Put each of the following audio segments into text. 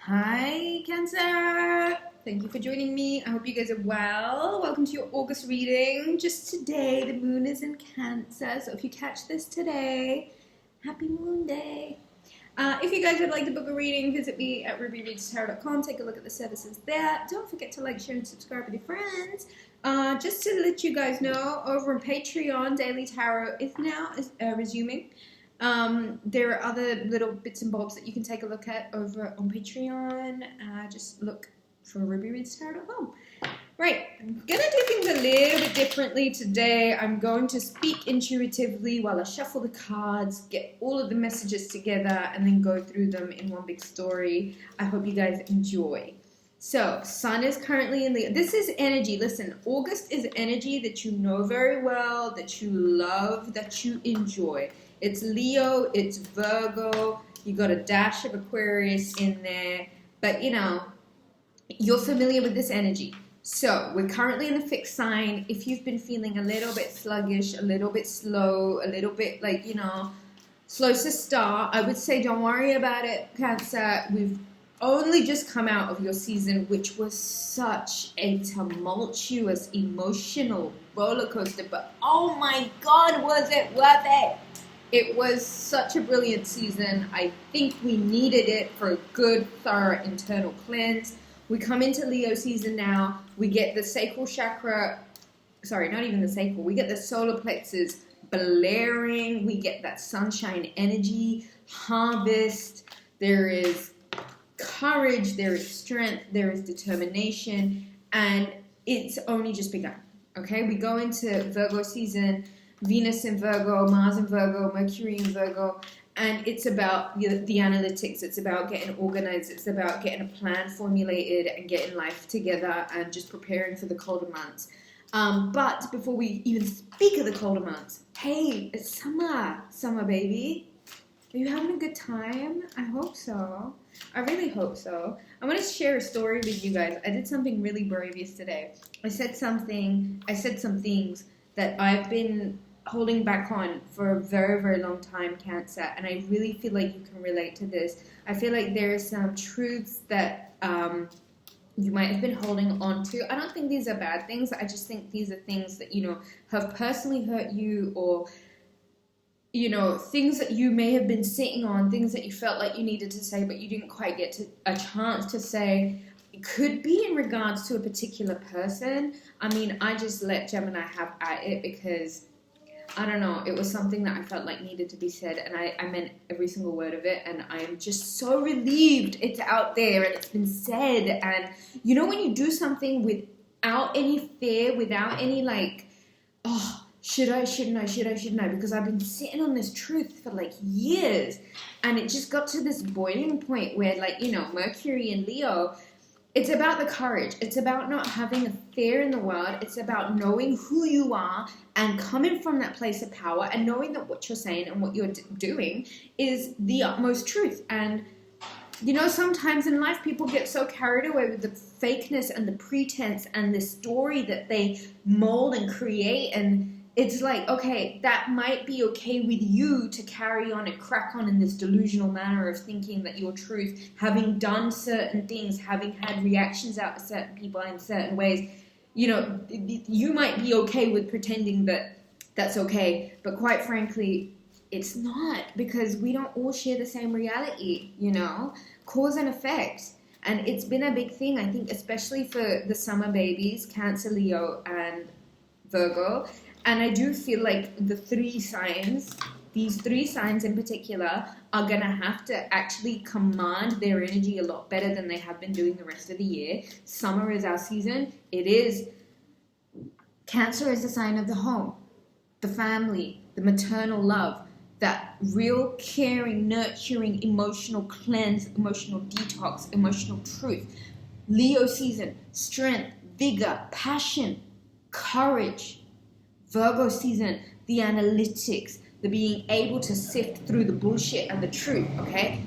Hi, Cancer. Thank you for joining me. I hope you guys are well. Welcome to your August reading. Just today, the moon is in Cancer, so if you catch this today, happy moon day. If you guys would like to book a reading, visit me at Rubyreadstarot.com. Take a look at the services there. Don't forget to like, share, and subscribe with your friends. Just to let you guys know, over on Patreon, Daily Tarot is now resuming. There are other little bits and bobs that you can take a look at over on Patreon. Just look for rubyreadstarot.com. Right, I'm gonna do things a little bit differently today. I'm going to speak intuitively while I shuffle the cards, get all of the messages together, and then go through them in one big story. I hope you guys enjoy. So, Sun is currently in Leo. This is energy. Listen, August is energy that you know very well, that you love, that you enjoy. It's Leo, it's Virgo, you got a dash of Aquarius in there, but you know, you're familiar with this energy. So we're currently in the fixed sign. If you've been feeling a little bit sluggish, a little bit slow, a little bit like, you know, slow to start, I would say don't worry about it, Cancer. We've only just come out of your season, which was such a tumultuous, emotional roller coaster, but oh my God, was it worth it? It was such a brilliant season. I think we needed it for a good, thorough internal cleanse. We come into Leo season now. We get the sacral chakra, sorry, not even the sacral. We get the solar plexus blaring. We get that sunshine energy, harvest. There is courage, there is strength, there is determination, and it's only just begun, okay? We go into Virgo season, Venus in Virgo, Mars in Virgo, Mercury in Virgo, and it's about the analytics. It's about getting organized. It's about getting a plan formulated and getting life together and just preparing for the colder months. But before we even speak of the colder months, hey, it's summer baby. Are you having a good time? I hope so. I really hope so. I want to share a story with you guys. I did something really brave yesterday. I said some things that I've been holding back on for a very, very long time, Cancer, and I really feel like you can relate to this. I feel like there are some truths that you might have been holding on to. I don't think these are bad things. I just think these are things that, you know, have personally hurt you, or, you know, things that you may have been sitting on, things that you felt like you needed to say, but you didn't quite get a chance to say. It could be in regards to a particular person. I mean, I just let Gemini have at it because, I don't know, it was something that I felt like needed to be said, and I meant every single word of it, and I am just so relieved it's out there and it's been said. And you know, when you do something without any fear, without any like, oh, should I, shouldn't I, because I've been sitting on this truth for like years, and it just got to this boiling point where, like, you know, Mercury and Leo, it's about the courage. It's about not having a fear in the world. It's about knowing who you are and coming from that place of power and knowing that what you're saying and what you're doing is the utmost truth. And, you know, sometimes in life people get so carried away with the fakeness and the pretense and the story that they mold and create, and it's like, okay, that might be okay with you to carry on and crack on in this delusional manner of thinking that your truth, having done certain things, having had reactions out to certain people in certain ways, you know, you might be okay with pretending that that's okay, but quite frankly, it's not, because we don't all share the same reality, you know, cause and effect. And it's been a big thing, I think, especially for the summer babies, Cancer, Leo, and Virgo. And I do feel like the three signs, these three signs in particular, are going to have to actually command their energy a lot better than they have been doing the rest of the year. Summer is our season. It is. Cancer is the sign of the home, the family, the maternal love, that real caring, nurturing, emotional cleanse, emotional detox, emotional truth. Leo season, strength, vigor, passion, courage. Virgo season, the analytics, the being able to sift through the bullshit and the truth, okay?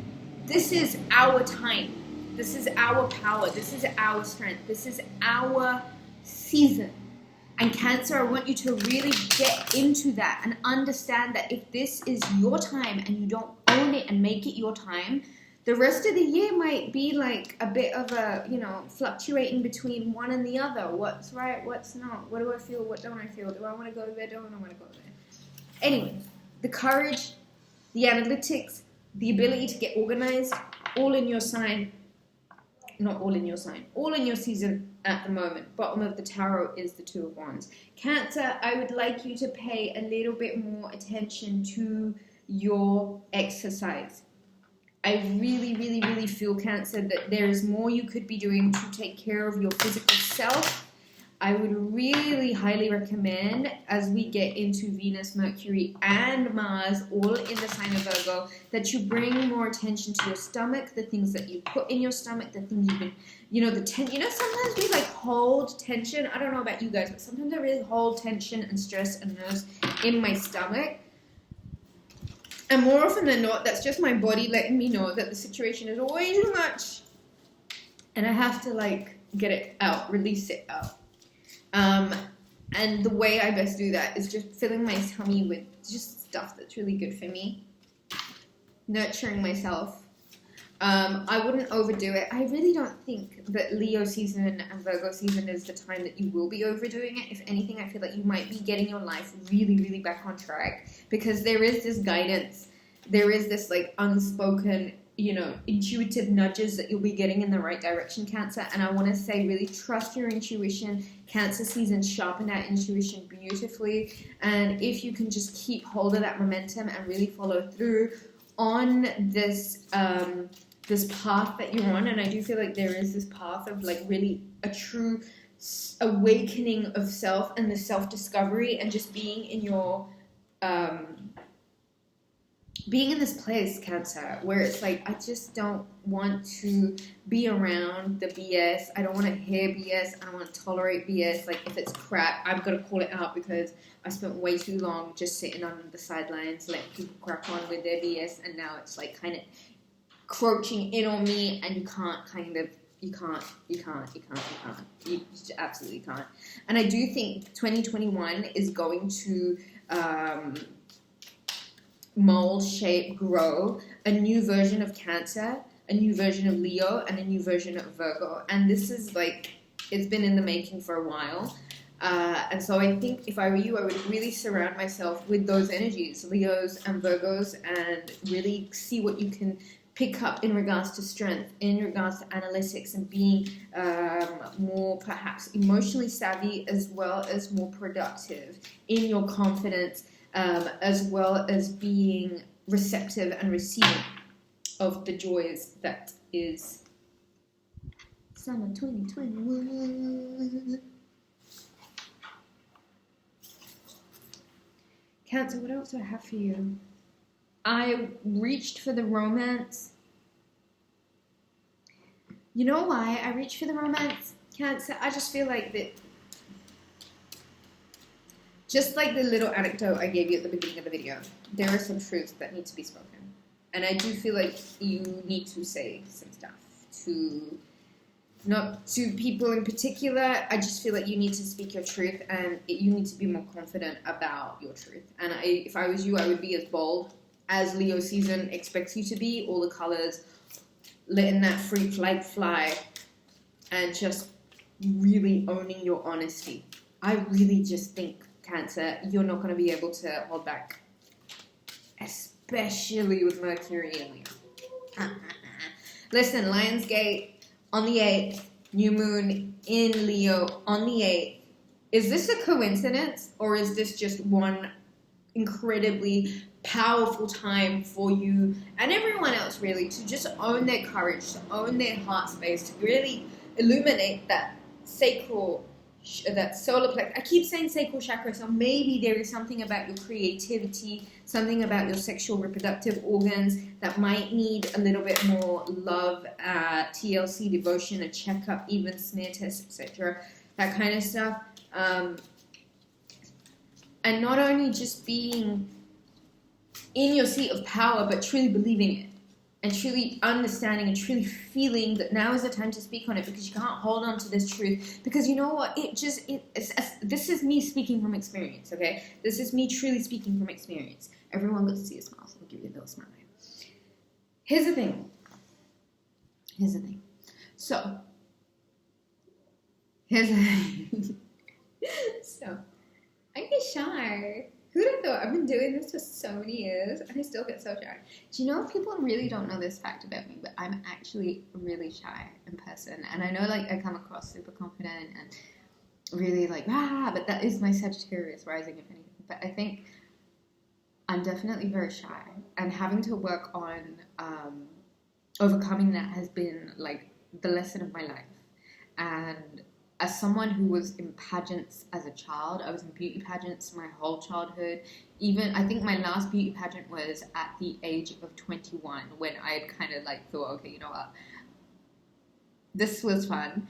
This is our time. This is our power. This is our strength. This is our season. And Cancer, I want you to really get into that and understand that if this is your time and you don't own it and make it your time, The rest of the year might be like a bit of a, you know, fluctuating between one and the other. What's right, what's not? What do I feel, what don't I feel? Do I want to go there, don't I want to go there? Anyway, the courage, the analytics, the ability to get organized, all in your sign. Not all in your sign, all in your season at the moment. Bottom of the tarot is the Two of Wands. Cancer, I would like you to pay a little bit more attention to your exercise. I really, really, really feel, Cancer, that there is more you could be doing to take care of your physical self. I would really highly recommend, as we get into Venus, Mercury, and Mars, all in the sign of Virgo, that you bring more attention to your stomach, the things that you put in your stomach, the things you've been, you know, sometimes we like hold tension. I don't know about you guys, but sometimes I really hold tension and stress and nerves in my stomach. And more often than not, that's just my body letting me know that the situation is way too much. And I have to like get it out, release it out. And the way I best do that is just filling my tummy with just stuff that's really good for me. Nurturing myself. I wouldn't overdo it. I really don't think that Leo season and Virgo season is the time that you will be overdoing it. If anything, I feel like you might be getting your life really, really back on track, because there is this guidance. There is this like unspoken, you know, intuitive nudges that you'll be getting in the right direction, Cancer. And I want to say, really trust your intuition. Cancer season, sharpen that intuition beautifully. And if you can just keep hold of that momentum and really follow through on this this path that you're on, and I do feel like there is this path of like really a true awakening of self and the self-discovery, and just being in your being in this place, Cancer, where it's like, I just don't want to be around the BS. I don't want to hear BS. I don't want to tolerate BS. Like, if it's crap, I've got to call it out, because I spent way too long just sitting on the sidelines, letting people crack on with their BS, and now it's like kind of crouching in on me, and you just absolutely can't. And I do think 2021 is going to mold, shape, grow a new version of Cancer, a new version of Leo, and a new version of Virgo. And this is like, it's been in the making for a while. And so I think if I were you, I would really surround myself with those energies, Leos and Virgos, and really see what you can pick up in regards to strength, in regards to analytics, and being more perhaps emotionally savvy, as well as more productive in your confidence, as well as being receptive and receiving of the joys that is summer 2021. Cancer, what else do I have for you? I reached for the romance. You know why I reached for the romance, Cancer? I just feel like that, just like the little anecdote I gave you at the beginning of the video, there are some truths that need to be spoken. And I do feel like you need to say some stuff to, not to people in particular. I just feel like you need to speak your truth, and you need to be more confident about your truth. And if I was you, I would be as bold as Leo season expects you to be, all the colors, letting that free flag fly, and just really owning your honesty. I really just think, Cancer, you're not going to be able to hold back, especially with Mercury in Leo. Listen, Lionsgate on the 8th, new moon in Leo on the 8th. Is this a coincidence, or is this just one incredibly powerful time for you and everyone else, really, to just own their courage, to own their heart space, to really illuminate that sacral, that solar plexus? I keep saying sacral chakra, so maybe there is something about your creativity, something about your sexual reproductive organs that might need a little bit more love, TLC, devotion, a checkup, even smear tests, etc., that kind of stuff. And not only just being in your seat of power, but truly believing it, and truly understanding and truly feeling that now is the time to speak on it, because you can't hold on to this truth. Because you know what? This is me speaking from experience, okay? This is me truly speaking from experience. Everyone got to see a smile, so I'll give you a little smile. Here's the thing. Here's the thing. So, here's the thing. So, I get shy. Who'd have thought? I've been doing this for so many years and I still get so shy. Do you know, people really don't know this fact about me, but I'm actually really shy in person. And I know, like, I come across super confident and really like, but that is my Sagittarius rising, if anything. But I think I'm definitely very shy. And having to work on overcoming that has been, like, the lesson of my life. And as someone who was in pageants as a child, I was in beauty pageants my whole childhood. Even, I think my last beauty pageant was at the age of 21, when I had kind of like thought, okay, you know what, this was fun.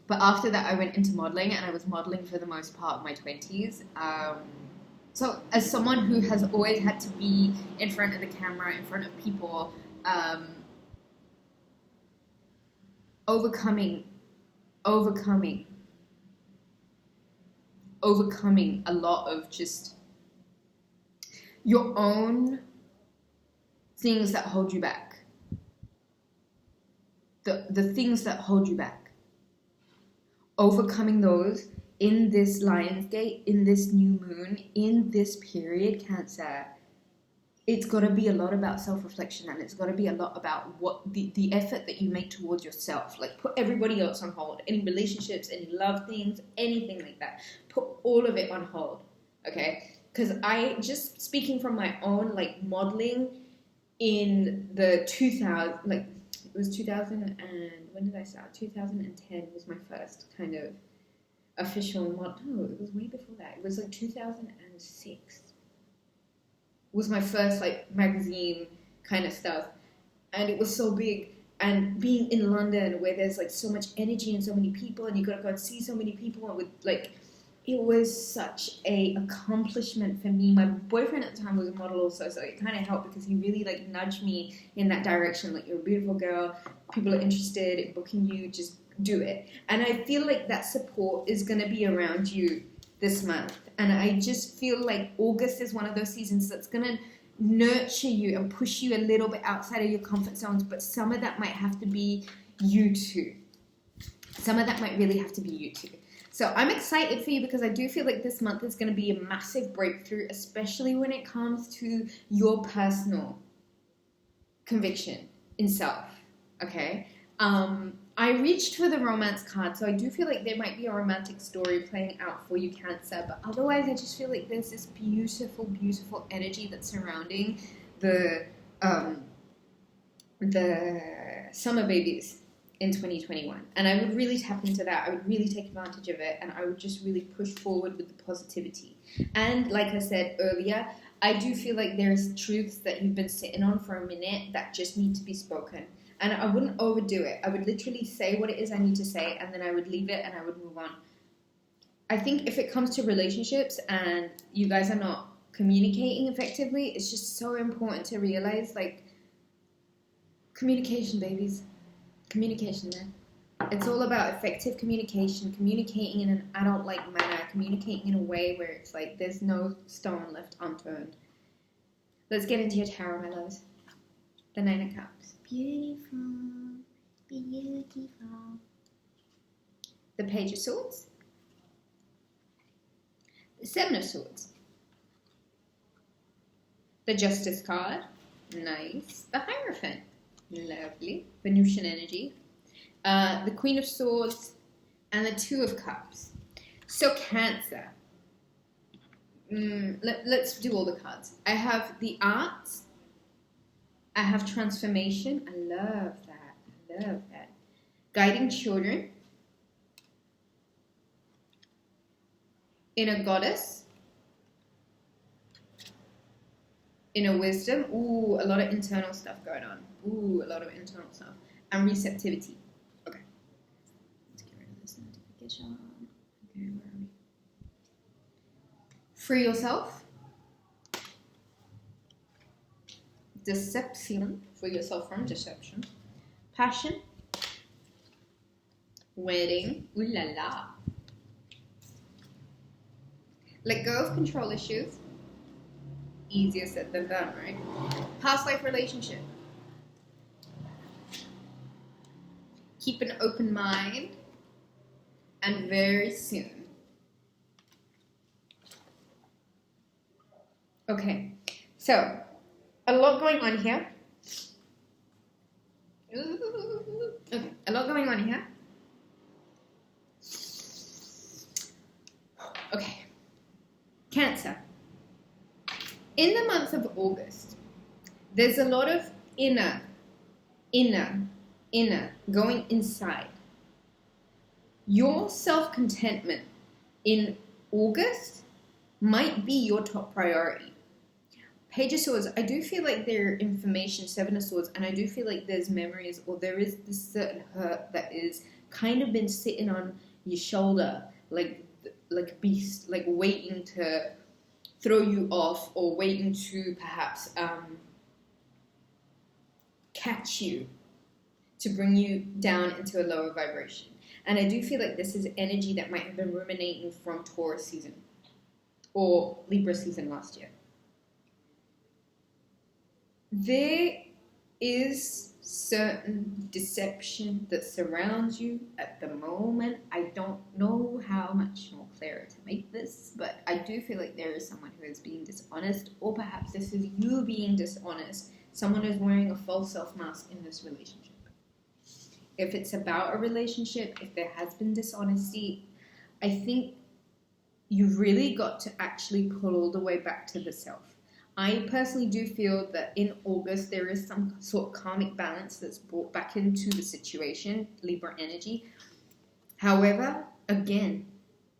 But after that, I went into modeling, and I was modeling for the most part of my 20s. So as someone who has always had to be in front of the camera, in front of people, overcoming a lot of just your own things that hold you back. The things that hold you back. Overcoming those in this Lion's Gate, in this new moon, in this period, Cancer. It's got to be a lot about self-reflection, and it's got to be a lot about what the effort that you make towards yourself. Like, put everybody else on hold. Any relationships, any love things, anything like that. Put all of it on hold, okay? Because I, just speaking from my own, like, modeling in the 2000, like, it was 2000 and, when did I start? 2010 was my first kind of official model. No, it was way before that. It was like 2006. Was my first, like, magazine kind of stuff, and it was so big. And being in London, where there's, like, so much energy and so many people, and you gotta go and see so many people, and with, like, it was such a accomplishment for me. My boyfriend at the time was a model also, so it kind of helped, because he really, like, nudged me in that direction. Like, you're a beautiful girl, people are interested in booking you, just do it. And I feel like that support is gonna be around you this month. And I just feel like August is one of those seasons that's going to nurture you and push you a little bit outside of your comfort zones, but some of that might have to be you too. Some of that might really have to be you too. So I'm excited for you, because I do feel like this month is going to be a massive breakthrough, especially when it comes to your personal conviction in self, okay? I reached for the romance card, so I do feel like there might be a romantic story playing out for you, Cancer, but otherwise I just feel like there's this beautiful, beautiful energy that's surrounding the summer babies in 2021, and I would really tap into that. I would really take advantage of it, and I would just really push forward with the positivity. And like I said earlier, I do feel like there's truths that you've been sitting on for a minute that just need to be spoken. And I wouldn't overdo it. I would literally say what it is I need to say, and then I would leave it and I would move on. I think if it comes to relationships and you guys are not communicating effectively, it's just so important to realize, like, communication, babies. Communication, man. It's all about effective communication, communicating in an adult-like manner, communicating in a way where it's like there's no stone left unturned. Let's get into your tarot, my loves. The Nine of Cups. Beautiful, beautiful. The Page of Swords. The Seven of Swords. The Justice card. Nice. The Hierophant. Lovely. Venusian energy. The Queen of Swords. And the Two of Cups. So Cancer. Let's do all the cards. I have the Arts. I have Transformation. I love that. I love that. Guiding Children. Inner Goddess. Inner Wisdom. Ooh, a lot of internal stuff going on. Ooh, a lot of internal stuff. And Receptivity. Okay. Let's get rid of this notification. Okay, where are we? Free yourself. Deception, free yourself from deception. Passion. Wedding. Ooh la la. Let go of control issues. Easier said than done, right? Past life relationship. keep an open mind, and very soon. Okay, so a lot going on here. Okay, a lot going on here. Okay, Cancer. In the month of August, there's a lot of inner going inside. Your self-contentment in August might be your top priority. Page of Swords, I do feel like there information, Seven of Swords, and I do feel like there's memories, or there is this certain hurt that is kind of been sitting on your shoulder, like a beast, like waiting to throw you off, or waiting to perhaps catch you, to bring you down into a lower vibration. And I do feel like this is energy that might have been ruminating from Taurus season or Libra season last year. There is certain deception that surrounds you at the moment. I don't know how much more clearer to make this, but I do feel like there is someone who is being dishonest, or perhaps this is you being dishonest. Someone is wearing a false self-mask in this relationship. If it's about a relationship, if there has been dishonesty, I think you've really got to actually pull all the way back to the self. I personally do feel that in August there is some sort of karmic balance that's brought back into the situation, Libra energy. However, again,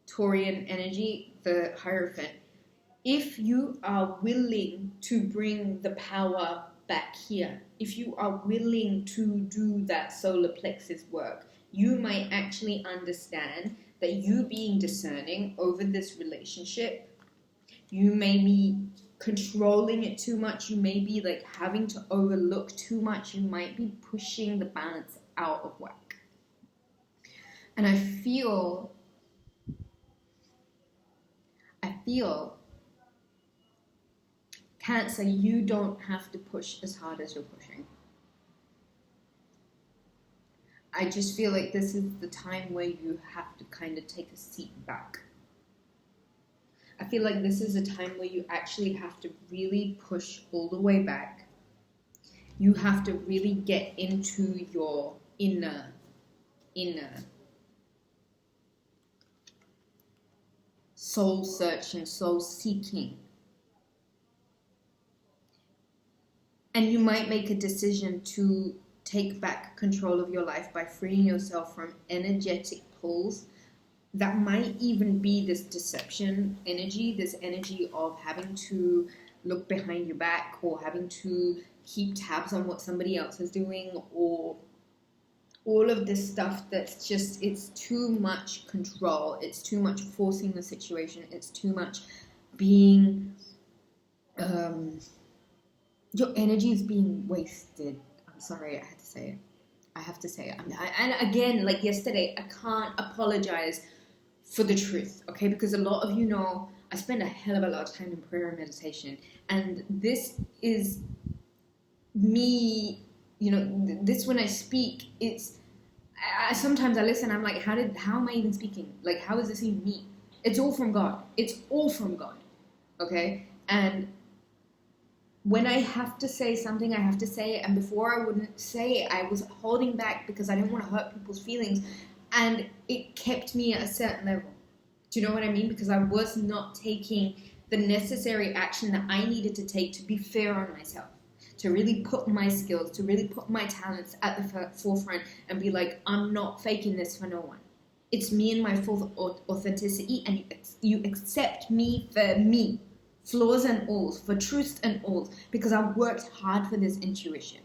Taurian energy, the Hierophant, if you are willing to bring the power back here, if you are willing to do that solar plexus work, you might actually understand that you being discerning over this relationship, you may be controlling it too much, you may be like having to overlook too much, you might be pushing the balance out of whack. And I feel Cancer, you don't have to push as hard as you're pushing. I just feel like this is the time where you have to kind of take a seat back. I feel like this is a time where you actually have to really push all the way back. You have to really get into your inner soul searching, soul seeking. And you might make a decision to take back control of your life by freeing yourself from energetic pulls that might even be this deception energy, this energy of having to look behind your back, or having to keep tabs on what somebody else is doing, or all of this stuff that's just, it's too much control, it's too much forcing the situation, it's too much being, your energy is being wasted. I'm sorry, I have to say it. And again, like yesterday, I can't apologize for the truth, okay? Because a lot of you know, I spend a hell of a lot of time in prayer and meditation. And this is me, you know, this when I speak, it's, sometimes I listen, I'm like, how am I even speaking? Like, how is this even me? It's all from God. It's all from God, okay? And when I have to say something, I have to say it. And before I wouldn't say it, I was holding back because I didn't want to hurt people's feelings. And it kept me at a certain level. Do you know what I mean? Because I was not taking the necessary action that I needed to take to be fair on myself, to really put my skills, to really put my talents at the forefront and be like, I'm not faking this for no one. It's me and my full authenticity, and you accept me for me, flaws and alls, for truths and alls, because I've worked hard for this intuition.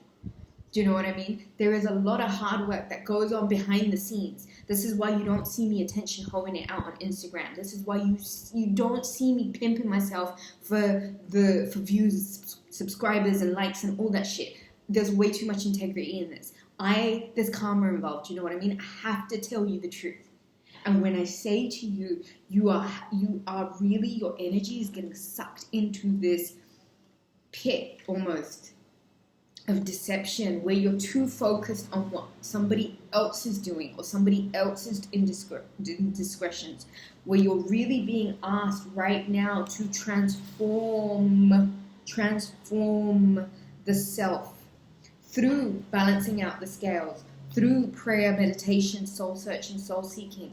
Do you know what I mean? There is a lot of hard work that goes on behind the scenes. This is why you don't see me attention holding it out on Instagram. This is why you don't see me pimping myself for views, subscribers, and likes and all that shit. There's way too much integrity in this. There's karma involved. Do you know what I mean? I have to tell you the truth. And when I say to you, you are really, your energy is getting sucked into this pit almost of deception, where you're too focused on what somebody else is doing or somebody else's indiscretions, where you're really being asked right now to transform the self through balancing out the scales, through prayer, meditation, soul searching, soul seeking.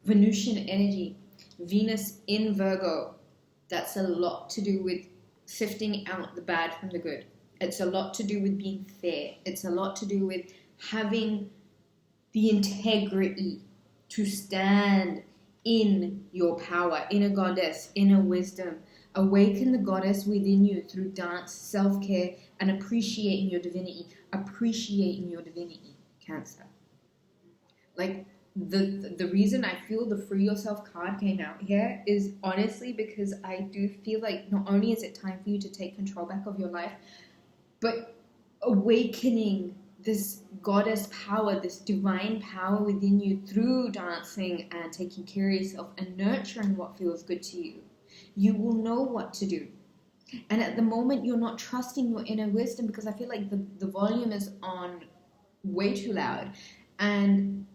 Venusian energy, Venus in Virgo. That's a lot to do with sifting out the bad from the good. It's a lot to do with being fair. It's a lot to do with having the integrity to stand in your power, inner goddess, inner wisdom. Awaken the goddess within you through dance, self-care, and appreciating your divinity. Appreciating your divinity, Cancer. Like, the reason I feel the Free Yourself card came out here is honestly because I do feel like not only is it time for you to take control back of your life, but awakening this goddess power, this divine power within you through dancing and taking care of yourself and nurturing what feels good to you. You will know what to do. And at the moment, you're not trusting your inner wisdom because I feel like the volume is on way too loud. And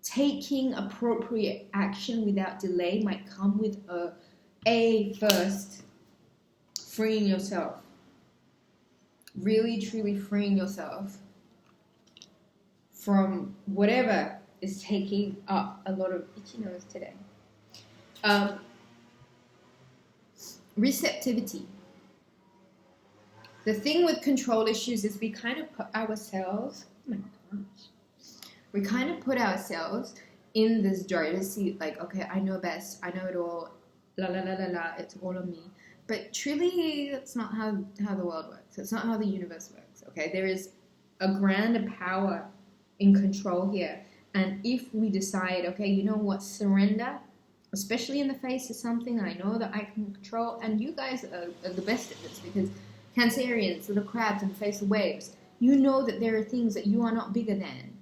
taking appropriate action without delay might come with first freeing yourself. Really, truly freeing yourself from whatever is taking up a lot of itchy nose today. Receptivity. The thing with control issues is we kind of put ourselves, oh my gosh, we kind of put ourselves in this driver's seat, like, okay, I know best, I know it all, la la la la la, it's all on me. But truly, that's not how the world works. It's not how the universe works, okay? There is a grander power in control here. And if we decide, okay, you know what, surrender, especially in the face of something I know that I can control, and you guys are the best at this because Cancerians are the crabs in the face of waves. You know that there are things that you are not bigger than.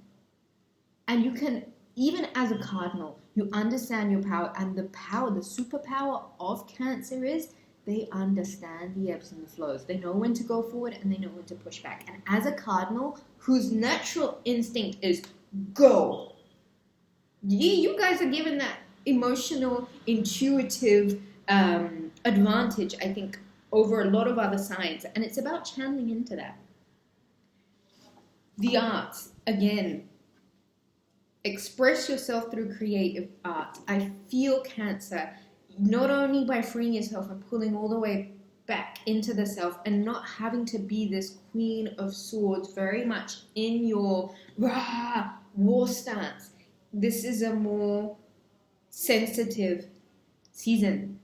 And you can, even as a cardinal, you understand your power, and the power, the superpower of Cancer is they understand the ebbs and the flows. They know when to go forward and they know when to push back. And as a cardinal, whose natural instinct is go, you guys are given that emotional, intuitive advantage, I think, over a lot of other signs. And it's about channeling into that. The arts, again, express yourself through creative art. I feel Cancer, not only by freeing yourself and pulling all the way back into the self and not having to be this Queen of Swords very much in your war stance. This is a more sensitive season.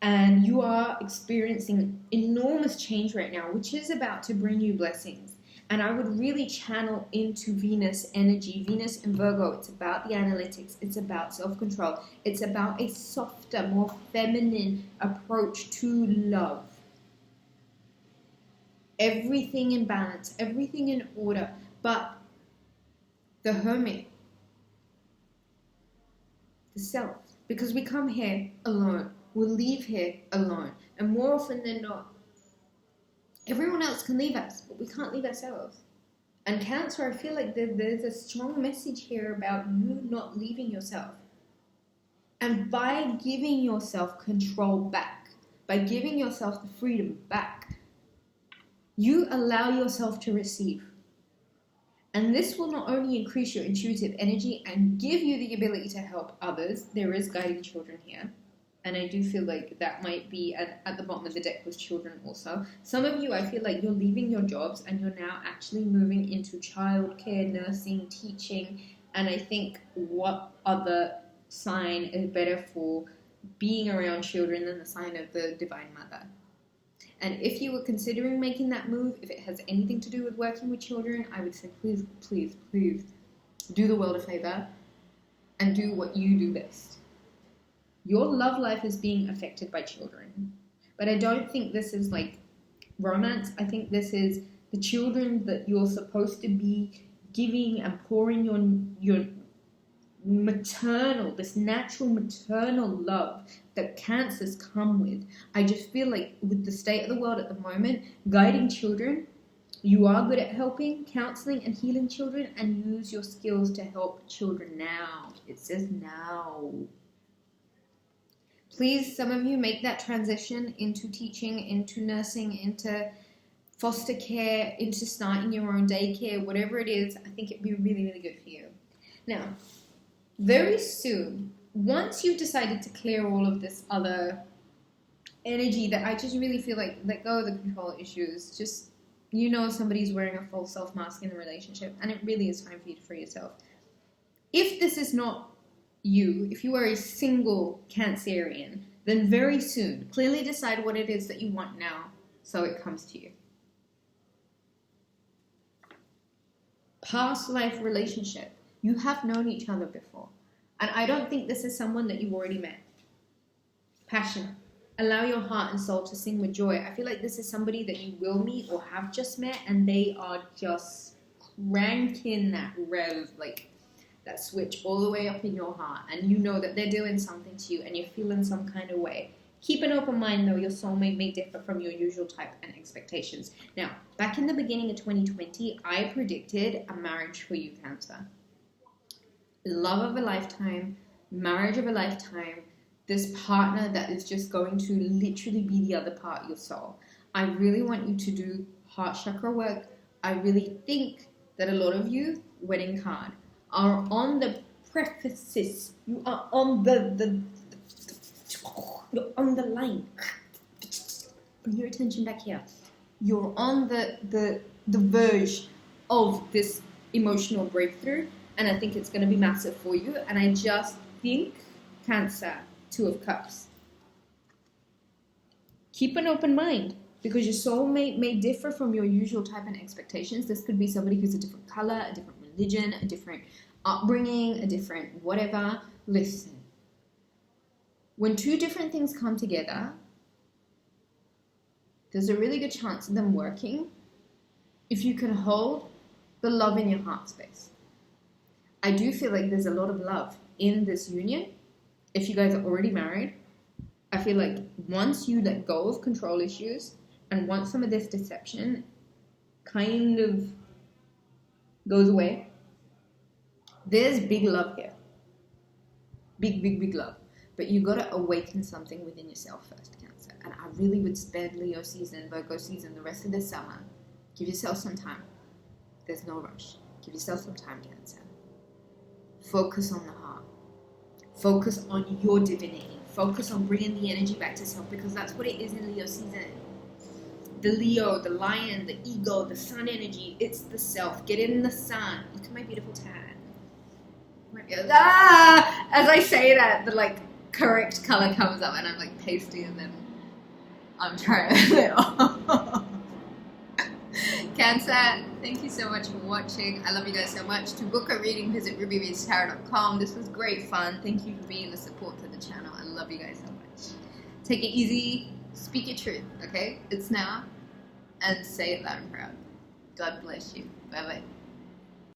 And you are experiencing enormous change right now, which is about to bring you blessings. And I would really channel into Venus energy. Venus in Virgo, it's about the analytics. It's about self-control. It's about a softer, more feminine approach to love. Everything in balance, everything in order. But the Hermit, the self, because we come here alone. We'll leave here alone. And more often than not, everyone else can leave us, but we can't leave ourselves. And Cancer, I feel like there's a strong message here about you not leaving yourself. And by giving yourself control back, by giving yourself the freedom back, you allow yourself to receive. And this will not only increase your intuitive energy and give you the ability to help others. There is guiding children here. And I do feel like that might be at the bottom of the deck with children also. Some of you, I feel like you're leaving your jobs and you're now actually moving into childcare, nursing, teaching. And I think what other sign is better for being around children than the sign of the Divine Mother? And if you were considering making that move, if it has anything to do with working with children, I would say please, please, please do the world a favor and do what you do best. Your love life is being affected by children. But I don't think this is like romance. I think this is the children that you're supposed to be giving and pouring your maternal, this natural maternal love that Cancers come with. I just feel like with the state of the world at the moment, guiding children, you are good at helping, counseling, and healing children, and use your skills to help children now. It says now. Please, some of you make that transition into teaching, into nursing, into foster care, into starting your own daycare, whatever it is. I think it'd be really, really good for you. Now, very soon, once you've decided to clear all of this other energy that I just really feel like, let go of the control issues, just, somebody's wearing a false self mask in the relationship, and it really is time for you to free yourself. If this is not you, if you are a single Cancerian, then very soon, clearly decide what it is that you want now, so it comes to you. Past life relationship. You have known each other before. And I don't think this is someone that you've already met. Passion. Allow your heart and soul to sing with joy. I feel like this is somebody that you will meet or have just met, and they are just cranking that rev, like that switch all the way up in your heart. And you know that they're doing something to you and you're feeling some kind of way. Keep an open mind though, your soulmate may differ from your usual type and expectations. Now, back in the beginning of 2020, I predicted a marriage for you, Cancer. Love of a lifetime, marriage of a lifetime, this partner that is just going to literally be the other part of your soul. I really want you to do heart chakra work. I really think that a lot of you, wedding card, are on the precipice. You are on you're on the line. Bring your attention back here. You're on the verge of this emotional breakthrough, and I think it's going to be massive for you. And I just think, Cancer, 2 of Cups. Keep an open mind, because your soulmate may differ from your usual type and expectations. This could be somebody who's a different color, a different religion, a different upbringing, a different whatever. Listen. When 2 different things come together, there's a really good chance of them working if you can hold the love in your heart space. I do feel like there's a lot of love in this union. If you guys are already married, I feel like once you let go of control issues and once some of this deception kind of goes away, there's big love here. Big, big, big love. But you got to awaken something within yourself first, Cancer. And I really would spend Leo season, Virgo season, the rest of this summer. Give yourself some time. There's no rush. Give yourself some time, Cancer. Focus on the heart. Focus on your divinity. Focus on bringing the energy back to self, because that's what it is in Leo season. The Leo, the lion, the ego, the sun energy, it's the self. Get in the sun. Look at my beautiful tan. As I say that, the correct color comes up and I'm pasty, and then I'm trying to Cancer, thank you so much for watching. I love you guys so much. To book a reading, visit rubyreadstarot.com. This was great fun. Thank you for being the support to the channel. I love you guys so much. Take it easy. Speak your truth, okay? It's now. And say it loud and proud. God bless you. Bye-bye.